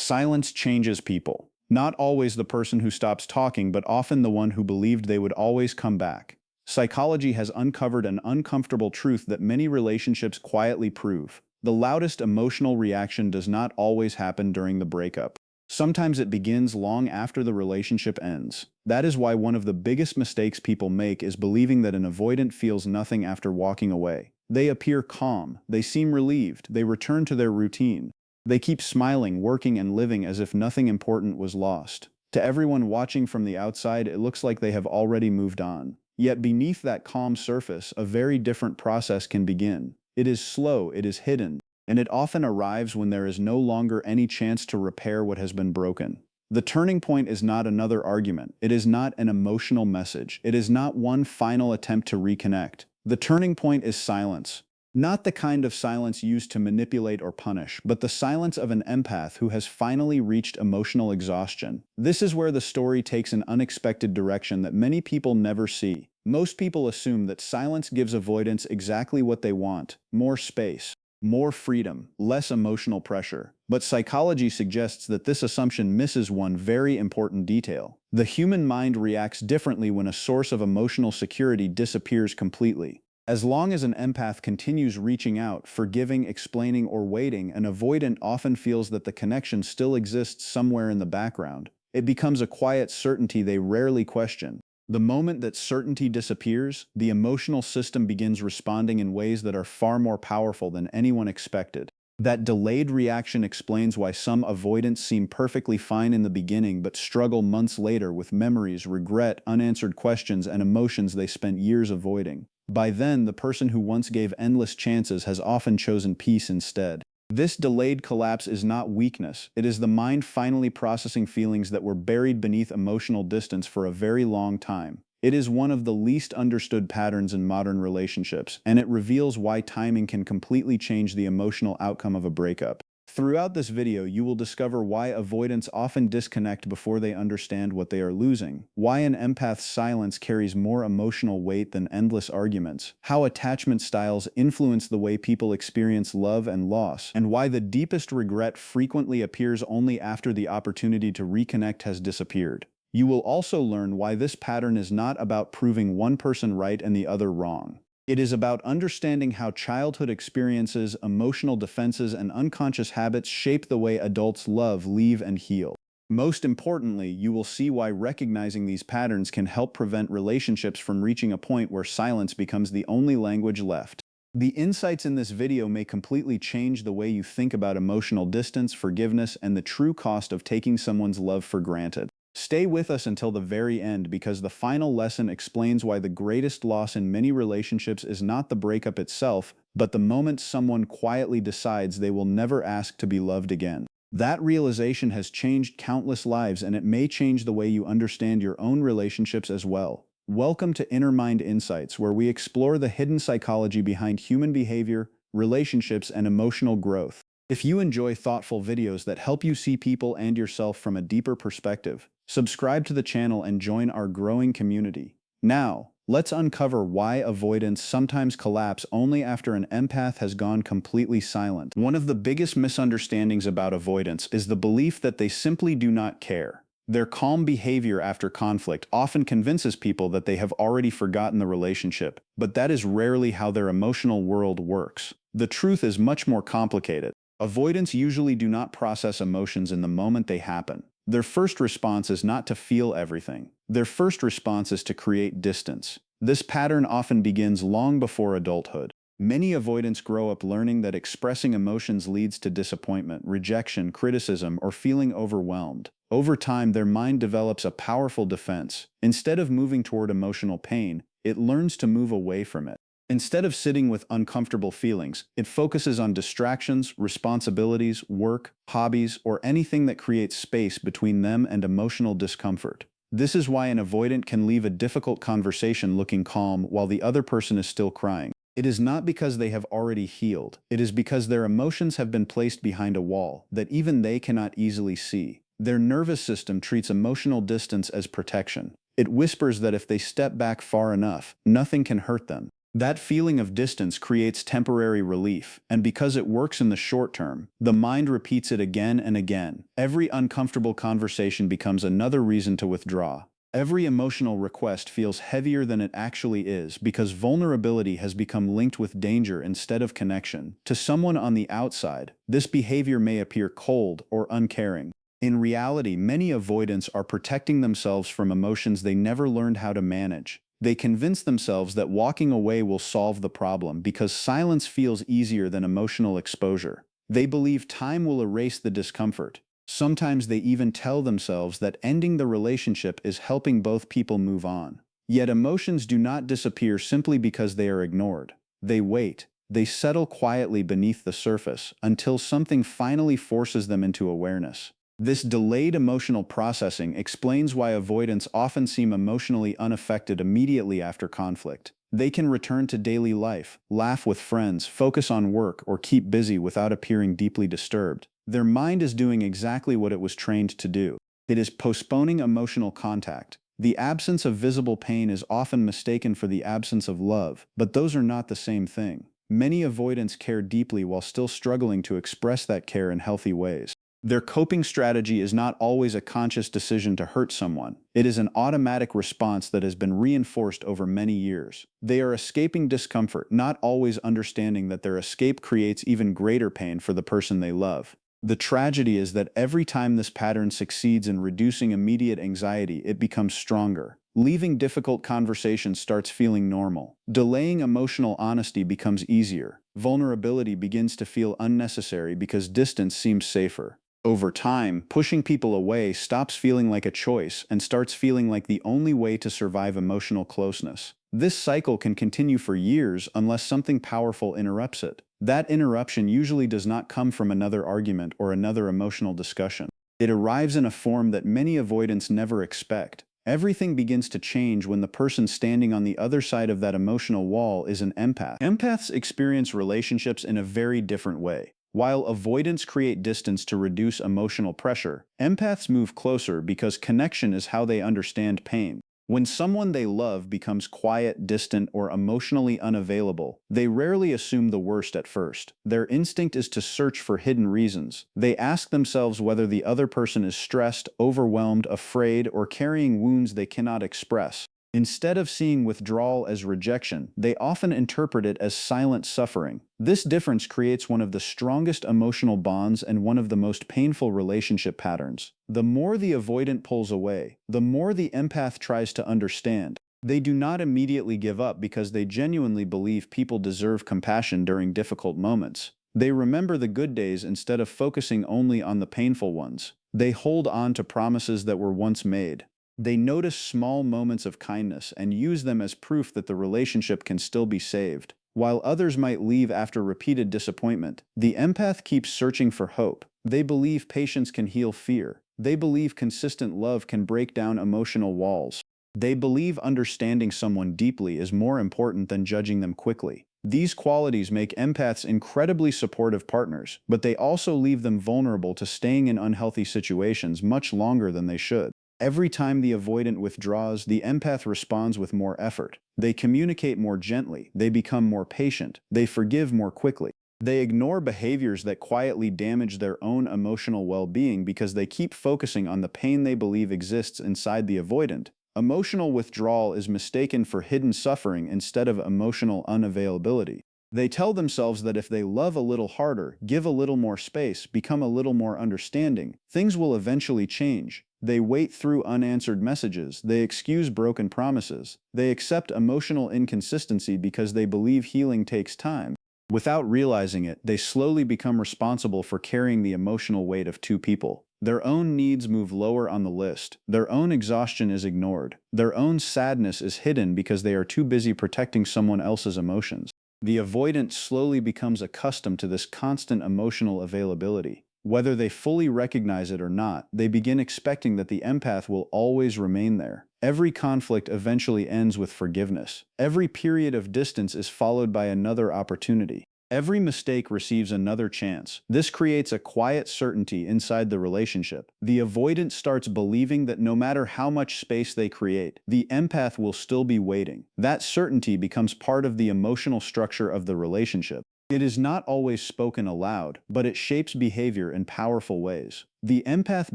Silence changes people. Not always the person who stops talking, but often the one who believed they would always come back. Psychology has uncovered an uncomfortable truth that many relationships quietly prove. The loudest emotional reaction does not always happen during the breakup. Sometimes it begins long after the relationship ends. That is why one of the biggest mistakes people make is believing that an avoidant feels nothing after walking away. They appear calm, they seem relieved, they return to their routine. They keep smiling, working, and living as if nothing important was lost. To everyone watching from the outside, it looks like they have already moved on. Yet beneath that calm surface, a very different process can begin. It is slow, it is hidden, and it often arrives when there is no longer any chance to repair what has been broken. The turning point is not another argument. It is not an emotional message. It is not one final attempt to reconnect. The turning point is silence. Not the kind of silence used to manipulate or punish, but the silence of an empath who has finally reached emotional exhaustion. This is where the story takes an unexpected direction that many people never see. Most people assume that silence gives avoidants exactly what they want: more space, more freedom, less emotional pressure. But psychology suggests that this assumption misses one very important detail. The human mind reacts differently when a source of emotional security disappears completely. As long as an empath continues reaching out, forgiving, explaining, or waiting, an avoidant often feels that the connection still exists somewhere in the background. It becomes a quiet certainty they rarely question. The moment that certainty disappears, the emotional system begins responding in ways that are far more powerful than anyone expected. That delayed reaction explains why some avoidants seem perfectly fine in the beginning but struggle months later with memories, regret, unanswered questions, and emotions they spent years avoiding. By then, the person who once gave endless chances has often chosen peace instead. This delayed collapse is not weakness. It is the mind finally processing feelings that were buried beneath emotional distance for a very long time. It is one of the least understood patterns in modern relationships, and it reveals why timing can completely change the emotional outcome of a breakup. Throughout this video, you will discover why avoidants often disconnect before they understand what they are losing, why an empath's silence carries more emotional weight than endless arguments, how attachment styles influence the way people experience love and loss, and why the deepest regret frequently appears only after the opportunity to reconnect has disappeared. You will also learn why this pattern is not about proving one person right and the other wrong. It is about understanding how childhood experiences, emotional defenses, and unconscious habits shape the way adults love, leave, and heal. Most importantly, you will see why recognizing these patterns can help prevent relationships from reaching a point where silence becomes the only language left. The insights in this video may completely change the way you think about emotional distance, forgiveness, and the true cost of taking someone's love for granted. Stay with us until the very end, because the final lesson explains why the greatest loss in many relationships is not the breakup itself, but the moment someone quietly decides they will never ask to be loved again. That realization has changed countless lives, and it may change the way you understand your own relationships as well. Welcome to Inner Mind Insights, where we explore the hidden psychology behind human behavior, relationships, and emotional growth. If you enjoy thoughtful videos that help you see people and yourself from a deeper perspective, subscribe to the channel and join our growing community. Now, let's uncover why avoidants sometimes collapse only after an empath has gone completely silent. One of the biggest misunderstandings about avoidants is the belief that they simply do not care. Their calm behavior after conflict often convinces people that they have already forgotten the relationship, but that is rarely how their emotional world works. The truth is much more complicated. Avoidants usually do not process emotions in the moment they happen. Their first response is not to feel everything. Their first response is to create distance. This pattern often begins long before adulthood. Many avoidants grow up learning that expressing emotions leads to disappointment, rejection, criticism, or feeling overwhelmed. Over time, their mind develops a powerful defense. Instead of moving toward emotional pain, it learns to move away from it. Instead of sitting with uncomfortable feelings, it focuses on distractions, responsibilities, work, hobbies, or anything that creates space between them and emotional discomfort. This is why an avoidant can leave a difficult conversation looking calm while the other person is still crying. It is not because they have already healed. It is because their emotions have been placed behind a wall that even they cannot easily see. Their nervous system treats emotional distance as protection. It whispers that if they step back far enough, nothing can hurt them. That feeling of distance creates temporary relief, and because it works in the short term, the mind repeats it again and again. Every uncomfortable conversation becomes another reason to withdraw. Every emotional request feels heavier than it actually is because vulnerability has become linked with danger instead of connection. To someone on the outside, this behavior may appear cold or uncaring. In reality, many avoidants are protecting themselves from emotions they never learned how to manage. They convince themselves that walking away will solve the problem because silence feels easier than emotional exposure. They believe time will erase the discomfort. Sometimes they even tell themselves that ending the relationship is helping both people move on. Yet emotions do not disappear simply because they are ignored. They wait. They settle quietly beneath the surface until something finally forces them into awareness. This delayed emotional processing explains why avoidants often seem emotionally unaffected immediately after conflict. They can return to daily life, laugh with friends, focus on work, or keep busy without appearing deeply disturbed. Their mind is doing exactly what it was trained to do. It is postponing emotional contact. The absence of visible pain is often mistaken for the absence of love, but those are not the same thing. Many avoidants care deeply while still struggling to express that care in healthy ways. Their coping strategy is not always a conscious decision to hurt someone. It is an automatic response that has been reinforced over many years. They are escaping discomfort, not always understanding that their escape creates even greater pain for the person they love. The tragedy is that every time this pattern succeeds in reducing immediate anxiety, it becomes stronger. Leaving difficult conversations starts feeling normal. Delaying emotional honesty becomes easier. Vulnerability begins to feel unnecessary because distance seems safer. Over time, pushing people away stops feeling like a choice and starts feeling like the only way to survive emotional closeness. This cycle can continue for years unless something powerful interrupts it. That interruption usually does not come from another argument or another emotional discussion. It arrives in a form that many avoidants never expect. Everything begins to change when the person standing on the other side of that emotional wall is an empath. Empaths experience relationships in a very different way. While avoidants create distance to reduce emotional pressure, empaths move closer because connection is how they understand pain. When someone they love becomes quiet, distant, or emotionally unavailable, they rarely assume the worst at first. Their instinct is to search for hidden reasons. They ask themselves whether the other person is stressed, overwhelmed, afraid, or carrying wounds they cannot express. Instead of seeing withdrawal as rejection, they often interpret it as silent suffering. This difference creates one of the strongest emotional bonds and one of the most painful relationship patterns. The more the avoidant pulls away, the more the empath tries to understand. They do not immediately give up because they genuinely believe people deserve compassion during difficult moments. They remember the good days instead of focusing only on the painful ones. They hold on to promises that were once made. They notice small moments of kindness and use them as proof that the relationship can still be saved. While others might leave after repeated disappointment, the empath keeps searching for hope. They believe patience can heal fear. They believe consistent love can break down emotional walls. They believe understanding someone deeply is more important than judging them quickly. These qualities make empaths incredibly supportive partners, but they also leave them vulnerable to staying in unhealthy situations much longer than they should. Every time the avoidant withdraws, the empath responds with more effort. They communicate more gently, they become more patient, they forgive more quickly. They ignore behaviors that quietly damage their own emotional well-being because they keep focusing on the pain they believe exists inside the avoidant. Emotional withdrawal is mistaken for hidden suffering instead of emotional unavailability. They tell themselves that if they love a little harder, give a little more space, become a little more understanding, things will eventually change. They wait through unanswered messages, they excuse broken promises, they accept emotional inconsistency because they believe healing takes time. Without realizing it, they slowly become responsible for carrying the emotional weight of two people. Their own needs move lower on the list, their own exhaustion is ignored, their own sadness is hidden because they are too busy protecting someone else's emotions. The avoidant slowly becomes accustomed to this constant emotional availability. Whether they fully recognize it or not, they begin expecting that the empath will always remain there. Every conflict eventually ends with forgiveness. Every period of distance is followed by another opportunity. Every mistake receives another chance. This creates a quiet certainty inside the relationship. The avoidant starts believing that no matter how much space they create, the empath will still be waiting. That certainty becomes part of the emotional structure of the relationship. It is not always spoken aloud, but it shapes behavior in powerful ways. The empath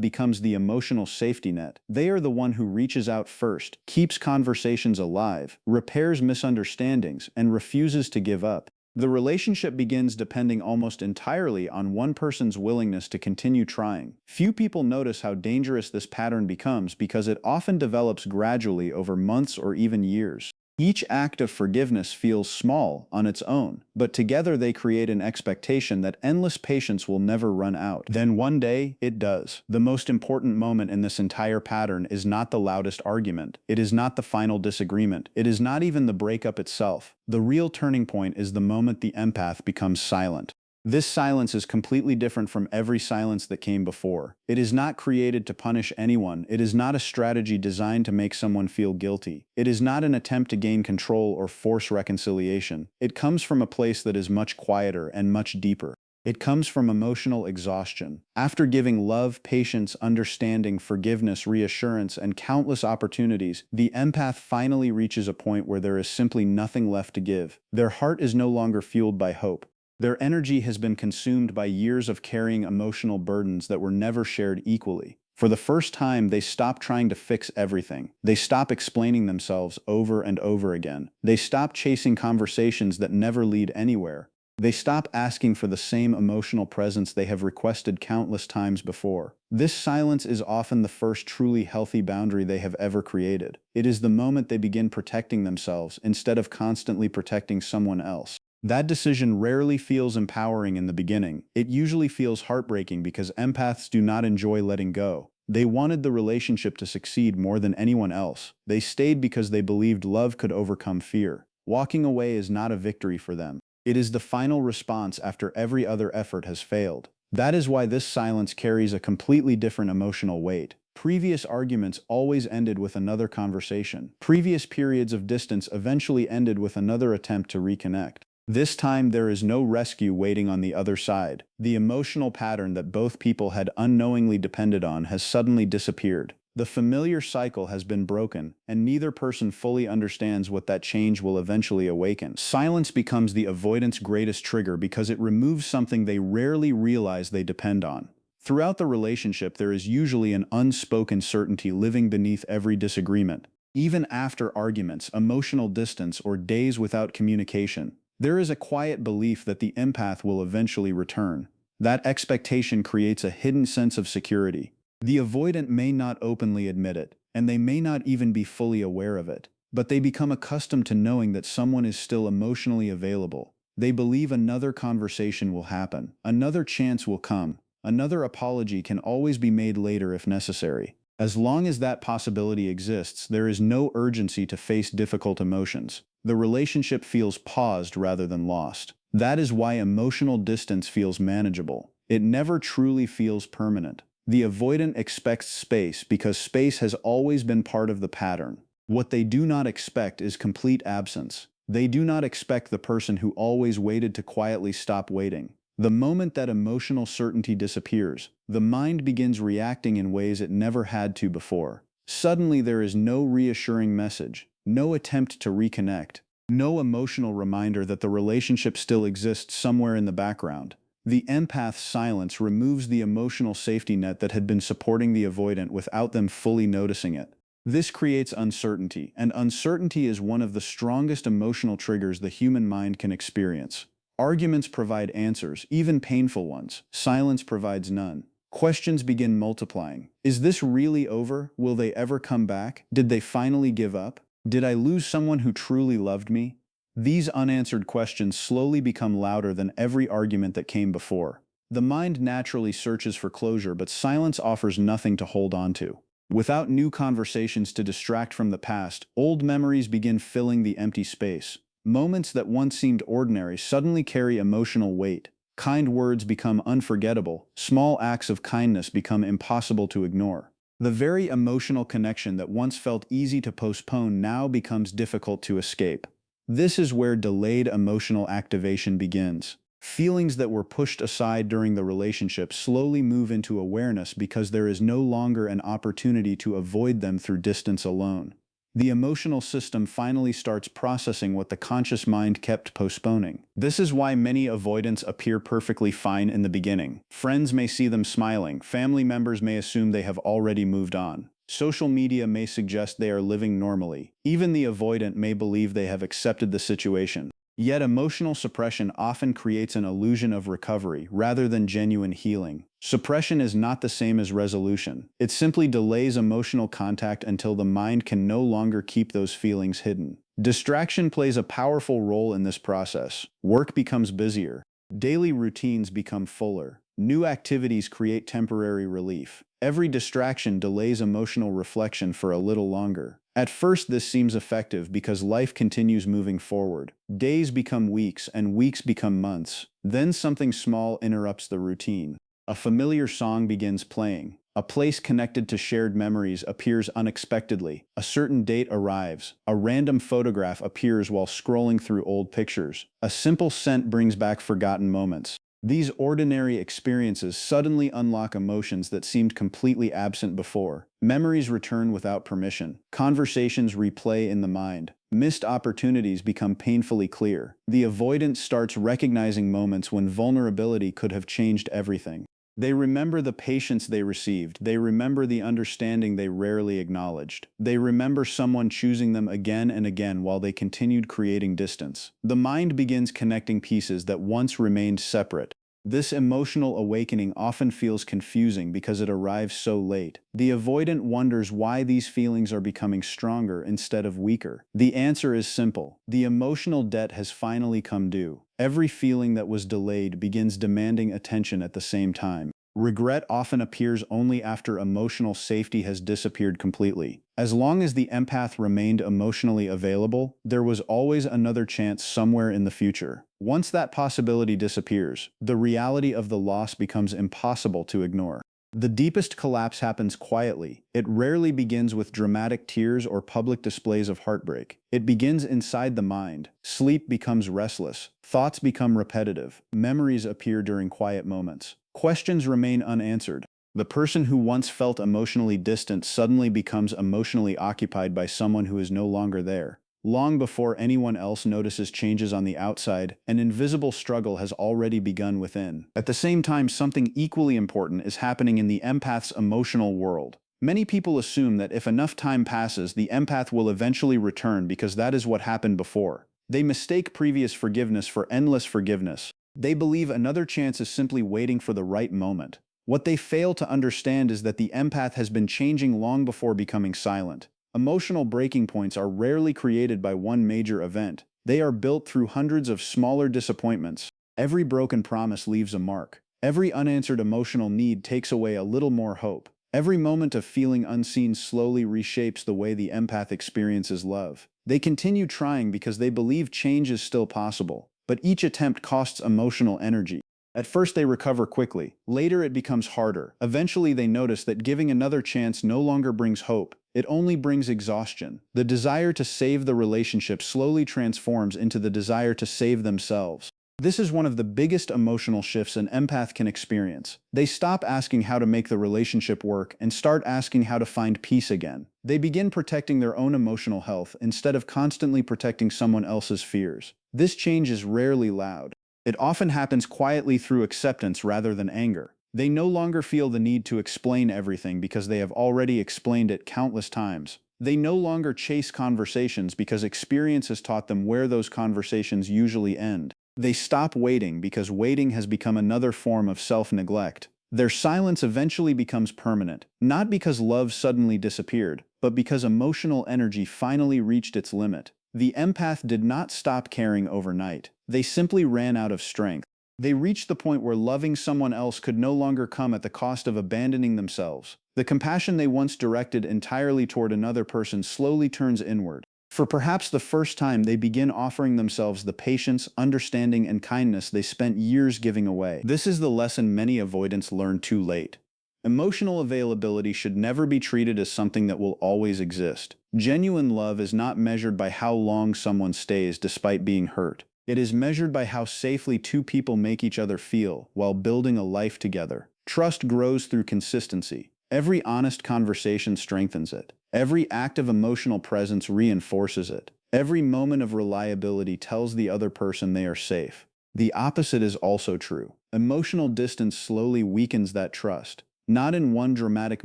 becomes the emotional safety net. They are the one who reaches out first, keeps conversations alive, repairs misunderstandings, and refuses to give up. The relationship begins depending almost entirely on one person's willingness to continue trying. Few people notice how dangerous this pattern becomes because it often develops gradually over months or even years. Each act of forgiveness feels small on its own, but together they create an expectation that endless patience will never run out. Then one day, it does. The most important moment in this entire pattern is not the loudest argument. It is not the final disagreement. It is not even the breakup itself. The real turning point is the moment the empath becomes silent. This silence is completely different from every silence that came before. It is not created to punish anyone. It is not a strategy designed to make someone feel guilty. It is not an attempt to gain control or force reconciliation. It comes from a place that is much quieter and much deeper. It comes from emotional exhaustion. After giving love, patience, understanding, forgiveness, reassurance, and countless opportunities, the empath finally reaches a point where there is simply nothing left to give. Their heart is no longer fueled by hope. Their energy has been consumed by years of carrying emotional burdens that were never shared equally. For the first time, they stop trying to fix everything. They stop explaining themselves over and over again. They stop chasing conversations that never lead anywhere. They stop asking for the same emotional presence they have requested countless times before. This silence is often the first truly healthy boundary they have ever created. It is the moment they begin protecting themselves instead of constantly protecting someone else. That decision rarely feels empowering in the beginning. It usually feels heartbreaking because empaths do not enjoy letting go. They wanted the relationship to succeed more than anyone else. They stayed because they believed love could overcome fear. Walking away is not a victory for them. It is the final response after every other effort has failed. That is why this silence carries a completely different emotional weight. Previous arguments always ended with another conversation. Previous periods of distance eventually ended with another attempt to reconnect. This time there is no rescue waiting on the other side. The emotional pattern that both people had unknowingly depended on has suddenly disappeared. The familiar cycle has been broken, and neither person fully understands what that change will eventually awaken. Silence becomes the avoidant's greatest trigger because it removes something they rarely realize they depend on. Throughout the relationship, there is usually an unspoken certainty living beneath every disagreement. Even after arguments, emotional distance, or days without communication, there is a quiet belief that the empath will eventually return. That expectation creates a hidden sense of security. The avoidant may not openly admit it, and they may not even be fully aware of it, but they become accustomed to knowing that someone is still emotionally available. They believe another conversation will happen, another chance will come, another apology can always be made later if necessary. As long as that possibility exists, there is no urgency to face difficult emotions. The relationship feels paused rather than lost. That is why emotional distance feels manageable. It never truly feels permanent. The avoidant expects space because space has always been part of the pattern. What they do not expect is complete absence. They do not expect the person who always waited to quietly stop waiting. The moment that emotional certainty disappears, the mind begins reacting in ways it never had to before. Suddenly there is no reassuring message, no attempt to reconnect, no emotional reminder that the relationship still exists somewhere in the background. The empath's silence removes the emotional safety net that had been supporting the avoidant without them fully noticing it. This creates uncertainty, and uncertainty is one of the strongest emotional triggers the human mind can experience. Arguments provide answers, even painful ones. Silence provides none. Questions begin multiplying. Is this really over? Will they ever come back? Did they finally give up? Did I lose someone who truly loved me? These unanswered questions slowly become louder than every argument that came before. The mind naturally searches for closure, but silence offers nothing to hold on to. Without new conversations to distract from the past, old memories begin filling the empty space. Moments that once seemed ordinary suddenly carry emotional weight. Kind words become unforgettable. Small acts of kindness become impossible to ignore. The very emotional connection that once felt easy to postpone now becomes difficult to escape. This is where delayed emotional activation begins. Feelings that were pushed aside during the relationship slowly move into awareness because there is no longer an opportunity to avoid them through distance alone. The emotional system finally starts processing what the conscious mind kept postponing. This is why many avoidants appear perfectly fine in the beginning. Friends may see them smiling, family members may assume they have already moved on. Social media may suggest they are living normally. Even the avoidant may believe they have accepted the situation. Yet emotional suppression often creates an illusion of recovery rather than genuine healing. Suppression is not the same as resolution. It simply delays emotional contact until the mind can no longer keep those feelings hidden. Distraction plays a powerful role in this process. Work becomes busier. Daily routines become fuller. New activities create temporary relief. Every distraction delays emotional reflection for a little longer. At first, this seems effective because life continues moving forward. Days become weeks and weeks become months. Then something small interrupts the routine. A familiar song begins playing. A place connected to shared memories appears unexpectedly. A certain date arrives. A random photograph appears while scrolling through old pictures. A simple scent brings back forgotten moments. These ordinary experiences suddenly unlock emotions that seemed completely absent before. Memories return without permission. Conversations replay in the mind. Missed opportunities become painfully clear. The avoidant starts recognizing moments when vulnerability could have changed everything. They remember the patience they received. They remember the understanding they rarely acknowledged. They remember someone choosing them again and again while they continued creating distance. The mind begins connecting pieces that once remained separate. This emotional awakening often feels confusing because it arrives so late. The avoidant wonders why these feelings are becoming stronger instead of weaker. The answer is simple. The emotional debt has finally come due. Every feeling that was delayed begins demanding attention at the same time. Regret often appears only after emotional safety has disappeared completely. As long as the empath remained emotionally available, there was always another chance somewhere in the future. Once that possibility disappears, the reality of the loss becomes impossible to ignore. The deepest collapse happens quietly. It rarely begins with dramatic tears or public displays of heartbreak. It begins inside the mind. Sleep becomes restless. Thoughts become repetitive. Memories appear during quiet moments. Questions remain unanswered. The person who once felt emotionally distant suddenly becomes emotionally occupied by someone who is no longer there. Long before anyone else notices changes on the outside, an invisible struggle has already begun within. At the same time, something equally important is happening in the empath's emotional world. Many people assume that if enough time passes, the empath will eventually return because that is what happened before. They mistake previous forgiveness for endless forgiveness. They believe another chance is simply waiting for the right moment. What they fail to understand is that the empath has been changing long before becoming silent. Emotional breaking points are rarely created by one major event. They are built through hundreds of smaller disappointments. Every broken promise leaves a mark. Every unanswered emotional need takes away a little more hope. Every moment of feeling unseen slowly reshapes the way the empath experiences love. They continue trying because they believe change is still possible, but each attempt costs emotional energy. At first they recover quickly. Later it becomes harder. Eventually they notice that giving another chance no longer brings hope. It only brings exhaustion. The desire to save the relationship slowly transforms into the desire to save themselves. This is one of the biggest emotional shifts an empath can experience. They stop asking how to make the relationship work and start asking how to find peace again. They begin protecting their own emotional health instead of constantly protecting someone else's fears. This change is rarely loud. It often happens quietly through acceptance rather than anger. They no longer feel the need to explain everything because they have already explained it countless times. They no longer chase conversations because experience has taught them where those conversations usually end. They stop waiting because waiting has become another form of self-neglect. Their silence eventually becomes permanent, not because love suddenly disappeared, but because emotional energy finally reached its limit. The empath did not stop caring overnight. They simply ran out of strength. They reached the point where loving someone else could no longer come at the cost of abandoning themselves. The compassion they once directed entirely toward another person slowly turns inward. For perhaps the first time, they begin offering themselves the patience, understanding, and kindness they spent years giving away. This is the lesson many avoidants learn too late. Emotional availability should never be treated as something that will always exist. Genuine love is not measured by how long someone stays despite being hurt. It is measured by how safely two people make each other feel while building a life together. Trust grows through consistency. Every honest conversation strengthens it. Every act of emotional presence reinforces it. Every moment of reliability tells the other person they are safe. The opposite is also true. Emotional distance slowly weakens that trust, not in one dramatic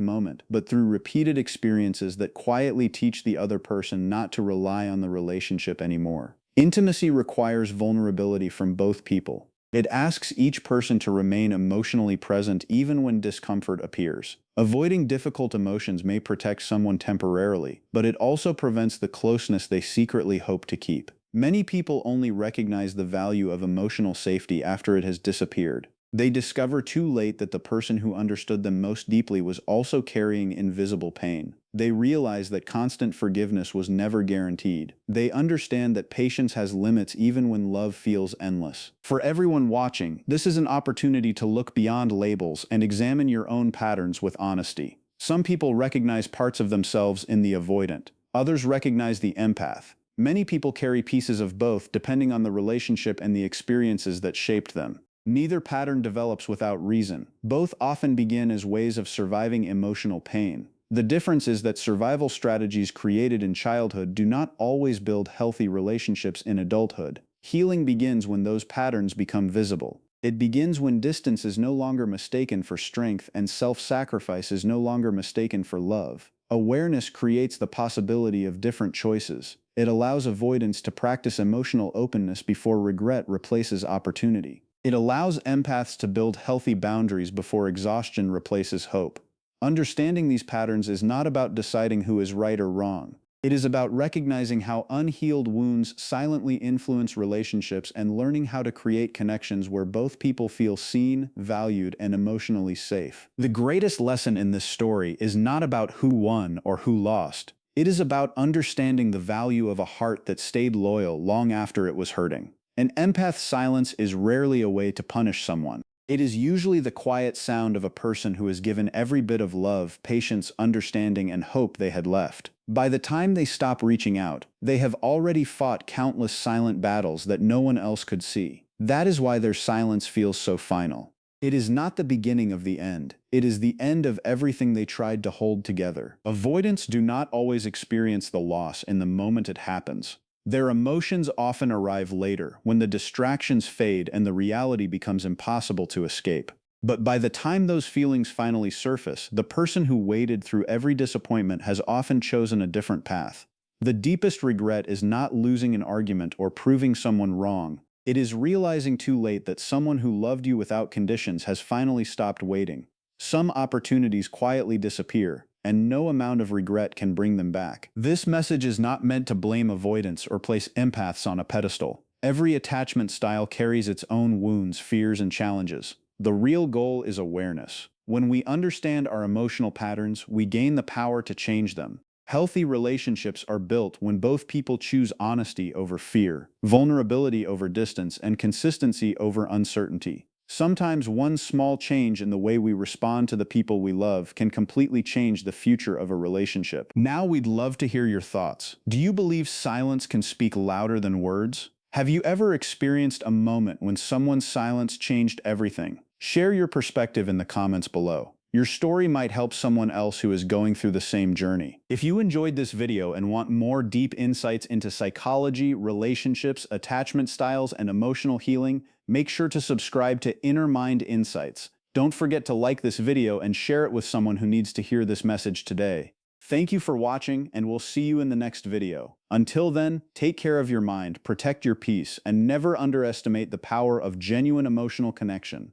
moment, but through repeated experiences that quietly teach the other person not to rely on the relationship anymore. Intimacy requires vulnerability from both people. It asks each person to remain emotionally present even when discomfort appears. Avoiding difficult emotions may protect someone temporarily, but it also prevents the closeness they secretly hope to keep. Many people only recognize the value of emotional safety after it has disappeared. They discover too late that the person who understood them most deeply was also carrying invisible pain. They realize that constant forgiveness was never guaranteed. They understand that patience has limits even when love feels endless. For everyone watching, this is an opportunity to look beyond labels and examine your own patterns with honesty. Some people recognize parts of themselves in the avoidant. Others recognize the empath. Many people carry pieces of both depending on the relationship and the experiences that shaped them. Neither pattern develops without reason. Both often begin as ways of surviving emotional pain. The difference is that survival strategies created in childhood do not always build healthy relationships in adulthood. Healing begins when those patterns become visible. It begins when distance is no longer mistaken for strength and self-sacrifice is no longer mistaken for love. Awareness creates the possibility of different choices. It allows avoidance to practice emotional openness before regret replaces opportunity. It allows empaths to build healthy boundaries before exhaustion replaces hope. Understanding these patterns is not about deciding who is right or wrong. It is about recognizing how unhealed wounds silently influence relationships and learning how to create connections where both people feel seen, valued, and emotionally safe. The greatest lesson in this story is not about who won or who lost. It is about understanding the value of a heart that stayed loyal long after it was hurting. An empath's silence is rarely a way to punish someone. It is usually the quiet sound of a person who has given every bit of love, patience, understanding, and hope they had left. By the time they stop reaching out, they have already fought countless silent battles that no one else could see. That is why their silence feels so final. It is not the beginning of the end. It is the end of everything they tried to hold together. Avoidants do not always experience the loss in the moment it happens. Their emotions often arrive later, when the distractions fade and the reality becomes impossible to escape. But by the time those feelings finally surface, the person who waded through every disappointment has often chosen a different path. The deepest regret is not losing an argument or proving someone wrong. It is realizing too late that someone who loved you without conditions has finally stopped waiting. Some opportunities quietly disappear, and no amount of regret can bring them back. This message is not meant to blame avoidance or place empaths on a pedestal. Every attachment style carries its own wounds, fears, and challenges. The real goal is awareness. When we understand our emotional patterns, we gain the power to change them. Healthy relationships are built when both people choose honesty over fear, vulnerability over distance, and consistency over uncertainty. Sometimes one small change in the way we respond to the people we love can completely change the future of a relationship. Now we'd love to hear your thoughts. Do you believe silence can speak louder than words? Have you ever experienced a moment when someone's silence changed everything? Share your perspective in the comments below. Your story might help someone else who is going through the same journey. If you enjoyed this video and want more deep insights into psychology, relationships, attachment styles, and emotional healing, make sure to subscribe to Inner Mind Insights. Don't forget to like this video and share it with someone who needs to hear this message today. Thank you for watching, and we'll see you in the next video. Until then, take care of your mind, protect your peace, and never underestimate the power of genuine emotional connection.